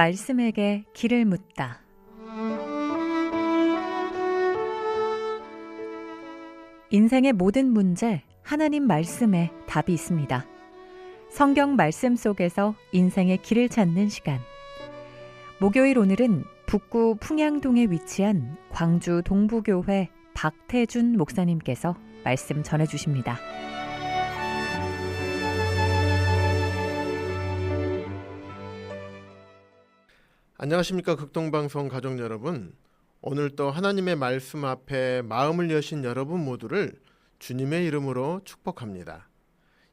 말씀에게 길을 묻다. 인생의 모든 문제, 하나님 말씀에 답이 있습니다. 성경 말씀 속에서 인생의 길을 찾는 시간. 목요일 오늘은 북구 풍양동에 위치한 광주 동부교회 박태준 목사님께서 말씀 전해주십니다. 안녕하십니까, 극동방송 가족 여러분. 오늘도 하나님의 말씀 앞에 마음을 여신 여러분 모두를 주님의 이름으로 축복합니다.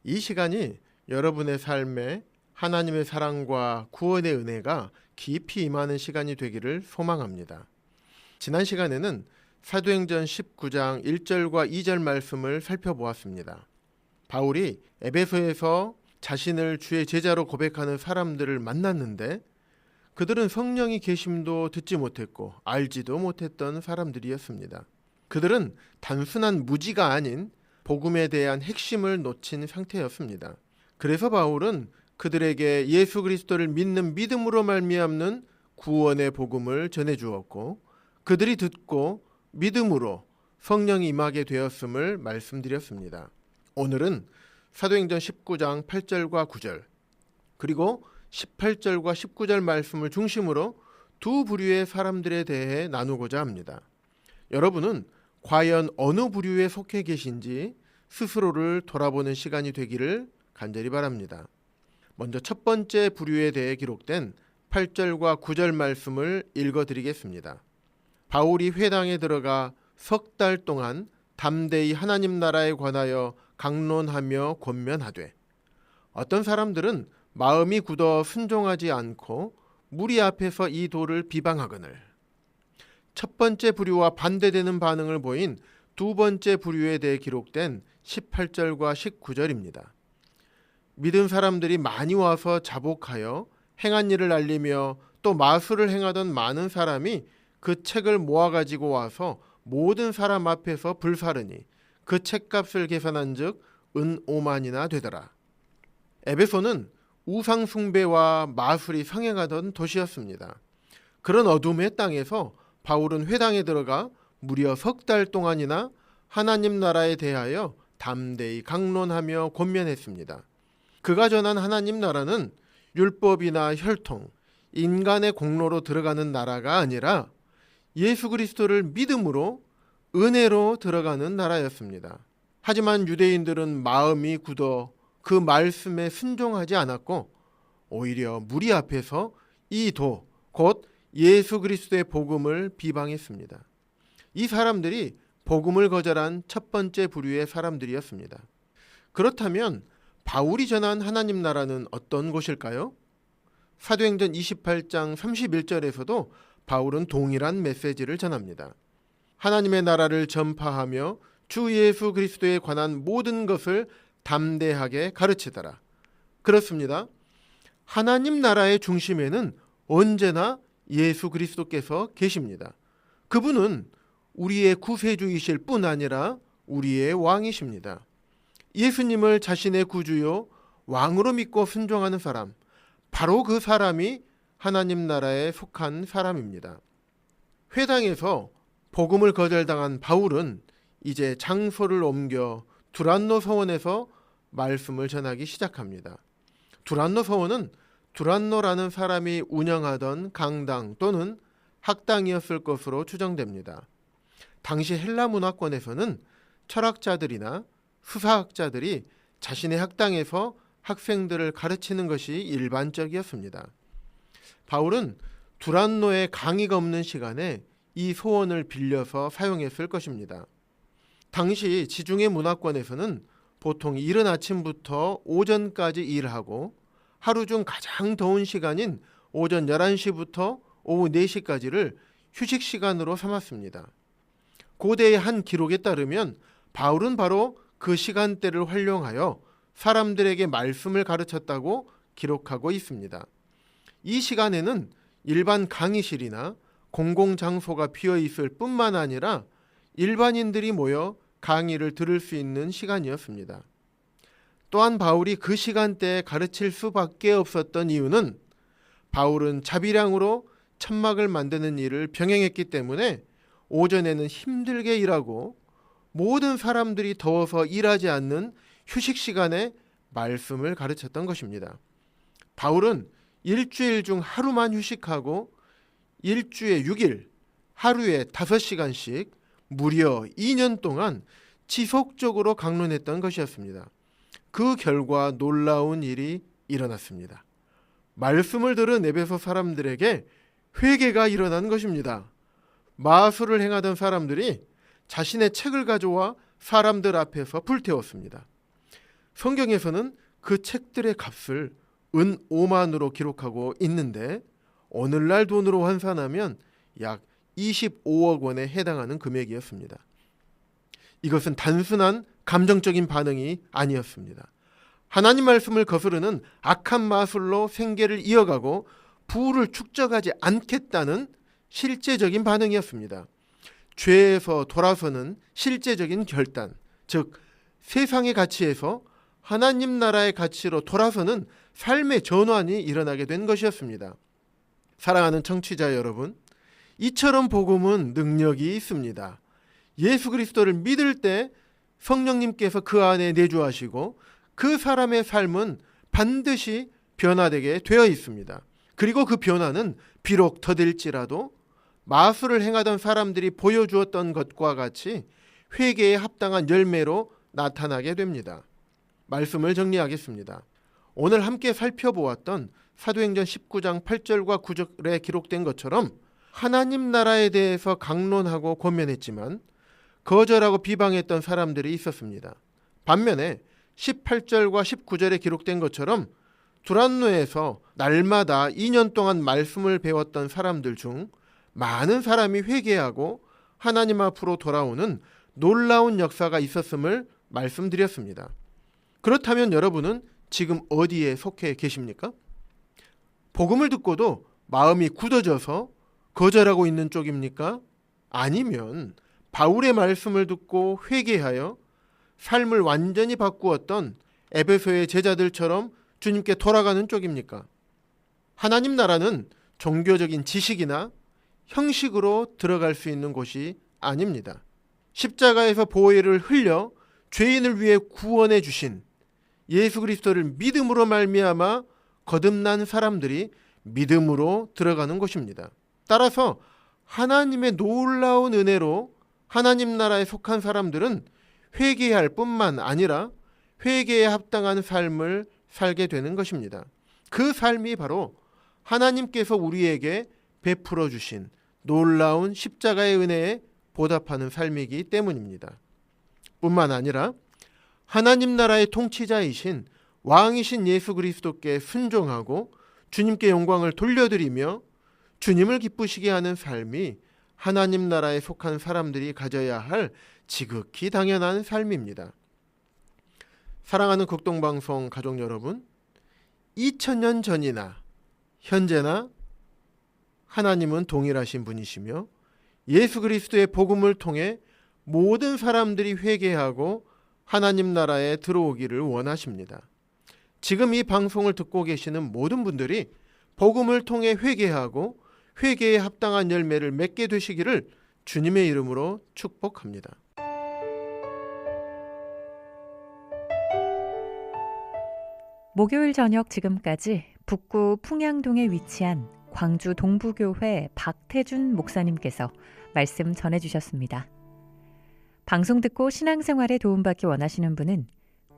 이 시간이 여러분의 삶에 하나님의 사랑과 구원의 은혜가 깊이 임하는 시간이 되기를 소망합니다. 지난 시간에는 사도행전 19장 1절과 2절 말씀을 살펴보았습니다. 바울이 에베소에서 자신을 주의 제자로 고백하는 사람들을 만났는데 그들은 성령이 계심도 듣지 못했고 알지도 못했던 사람들이었습니다. 그들은 단순한 무지가 아닌 복음에 대한 핵심을 놓친 상태였습니다. 그래서 바울은 그들에게 예수 그리스도를 믿는 믿음으로 말미암는 구원의 복음을 전해주었고 그들이 듣고 믿음으로 성령이 임하게 되었음을 말씀드렸습니다. 오늘은 사도행전 19장 8절과 9절 그리고 18절과 19절 말씀을 중심으로 두 부류의 사람들에 대해 나누고자 합니다. 여러분은 과연 어느 부류에 속해 계신지 스스로를 돌아보는 시간이 되기를 간절히 바랍니다. 먼저 첫 번째 부류에 대해 기록된 8절과 9절 말씀을 읽어드리겠습니다. 바울이 회당에 들어가 석 달 동안 담대히 하나님 나라에 관하여 강론하며 권면하되 어떤 사람들은 마음이 굳어 순종하지 않고 무리 앞에서 이 도를 비방하거늘. 첫 번째 부류와 반대되는 반응을 보인 두 번째 부류에 대해 기록된 18절과 19절입니다. 믿은 사람들이 많이 와서 자복하여 행한 일을 알리며 또 마술을 행하던 많은 사람이 그 책을 모아가지고 와서 모든 사람 앞에서 불사르니 그 책값을 계산한 즉 은 5만이나 되더라. 에베소는 우상 숭배와 마술이 성행하던 도시였습니다. 그런 어둠의 땅에서 바울은 회당에 들어가 무려 석 달 동안이나 하나님 나라에 대하여 담대히 강론하며 권면했습니다. 그가 전한 하나님 나라는 율법이나 혈통, 인간의 공로로 들어가는 나라가 아니라 예수 그리스도를 믿음으로 은혜로 들어가는 나라였습니다. 하지만 유대인들은 마음이 굳어 그 말씀에 순종하지 않았고 오히려 무리 앞에서 이 도, 곧 예수 그리스도의 복음을 비방했습니다. 이 사람들이 복음을 거절한 첫 번째 부류의 사람들이었습니다. 그렇다면 바울이 전한 하나님 나라는 어떤 곳일까요? 사도행전 28장 31절에서도 바울은 동일한 메시지를 전합니다. 하나님의 나라를 전파하며 주 예수 그리스도에 관한 모든 것을 담대하게 가르치더라. 그렇습니다. 하나님 나라의 중심에는 언제나 예수 그리스도께서 계십니다. 그분은 우리의 구세주이실 뿐 아니라 우리의 왕이십니다. 예수님을 자신의 구주요 왕으로 믿고 순종하는 사람, 바로 그 사람이 하나님 나라에 속한 사람입니다. 회당에서 복음을 거절당한 바울은 이제 장소를 옮겨 두란노 서원에서 말씀을 전하기 시작합니다. 두란노 서원은 두란노라는 사람이 운영하던 강당 또는 학당이었을 것으로 추정됩니다. 당시 헬라 문화권에서는 철학자들이나 수사학자들이 자신의 학당에서 학생들을 가르치는 것이 일반적이었습니다. 바울은 두란노에 강의가 없는 시간에 이 소원을 빌려서 사용했을 것입니다. 당시 지중해 문화권에서는 보통 이른 아침부터 오전까지 일하고 하루 중 가장 더운 시간인 오전 11시부터 오후 4시까지를 휴식 시간으로 삼았습니다. 고대의 한 기록에 따르면 바울은 바로 그 시간대를 활용하여 사람들에게 말씀을 가르쳤다고 기록하고 있습니다. 이 시간에는 일반 강의실이나 공공장소가 비어 있을 뿐만 아니라 일반인들이 모여 강의를 들을 수 있는 시간이었습니다. 또한 바울이 그 시간대에 가르칠 수밖에 없었던 이유는 바울은 자비량으로 천막을 만드는 일을 병행했기 때문에 오전에는 힘들게 일하고 모든 사람들이 더워서 일하지 않는 휴식 시간에 말씀을 가르쳤던 것입니다. 바울은 일주일 중 하루만 휴식하고 일주에 6일, 하루에 5시간씩 무려 2년 동안 지속적으로 강론했던 것이었습니다. 그 결과 놀라운 일이 일어났습니다. 말씀을 들은 에베소 사람들에게 회개가 일어난 것입니다. 마술을 행하던 사람들이 자신의 책을 가져와 사람들 앞에서 불태웠습니다. 성경에서는 그 책들의 값을 은 5만으로 기록하고 있는데 오늘날 돈으로 환산하면 약 25억 원에 해당하는 금액이었습니다. 이것은 단순한 감정적인 반응이 아니었습니다. 하나님 말씀을 거스르는 악한 마술로 생계를 이어가고 부를 축적하지 않겠다는 실제적인 반응이었습니다. 죄에서 돌아서는 실제적인 결단, 즉 세상의 가치에서 하나님 나라의 가치로 돌아서는 삶의 전환이 일어나게 된 것이었습니다. 사랑하는 청취자 여러분, 이처럼 복음은 능력이 있습니다. 예수 그리스도를 믿을 때 성령님께서 그 안에 내주하시고 그 사람의 삶은 반드시 변화되게 되어 있습니다. 그리고 그 변화는 비록 더딜지라도 마술을 행하던 사람들이 보여주었던 것과 같이 회개에 합당한 열매로 나타나게 됩니다. 말씀을 정리하겠습니다. 오늘 함께 살펴보았던 사도행전 19장 8절과 9절에 기록된 것처럼 하나님 나라에 대해서 강론하고 권면했지만 거절하고 비방했던 사람들이 있었습니다. 반면에 18절과 19절에 기록된 것처럼 두란노에서 날마다 2년 동안 말씀을 배웠던 사람들 중 많은 사람이 회개하고 하나님 앞으로 돌아오는 놀라운 역사가 있었음을 말씀드렸습니다. 그렇다면 여러분은 지금 어디에 속해 계십니까? 복음을 듣고도 마음이 굳어져서 거절하고 있는 쪽입니까? 아니면 바울의 말씀을 듣고 회개하여 삶을 완전히 바꾸었던 에베소의 제자들처럼 주님께 돌아가는 쪽입니까? 하나님 나라는 종교적인 지식이나 형식으로 들어갈 수 있는 곳이 아닙니다. 십자가에서 보혈을 흘려 죄인을 위해 구원해 주신 예수 그리스도를 믿음으로 말미암아 거듭난 사람들이 믿음으로 들어가는 곳입니다. 따라서 하나님의 놀라운 은혜로 하나님 나라에 속한 사람들은 회개할 뿐만 아니라 회개에 합당한 삶을 살게 되는 것입니다. 그 삶이 바로 하나님께서 우리에게 베풀어 주신 놀라운 십자가의 은혜에 보답하는 삶이기 때문입니다. 뿐만 아니라 하나님 나라의 통치자이신 왕이신 예수 그리스도께 순종하고 주님께 영광을 돌려드리며 주님을 기쁘시게 하는 삶이 하나님 나라에 속한 사람들이 가져야 할 지극히 당연한 삶입니다. 사랑하는 극동방송 가족 여러분, 2000년 전이나 현재나 하나님은 동일하신 분이시며 예수 그리스도의 복음을 통해 모든 사람들이 회개하고 하나님 나라에 들어오기를 원하십니다. 지금 이 방송을 듣고 계시는 모든 분들이 복음을 통해 회개하고 회개에 합당한 열매를 맺게 되시기를 주님의 이름으로 축복합니다. 목요일 저녁 지금까지 북구 풍양동에 위치한 광주 동부교회 박태준 목사님께서 말씀 전해주셨습니다. 방송 듣고 신앙생활에 도움받기 원하시는 분은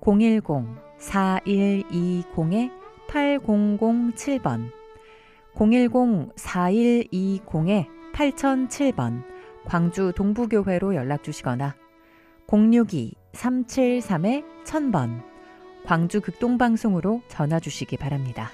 010-4120-8007번 010-4120-8007번 광주 동부교회로 연락주시거나 062-373-1000번 광주 극동방송으로 전화주시기 바랍니다.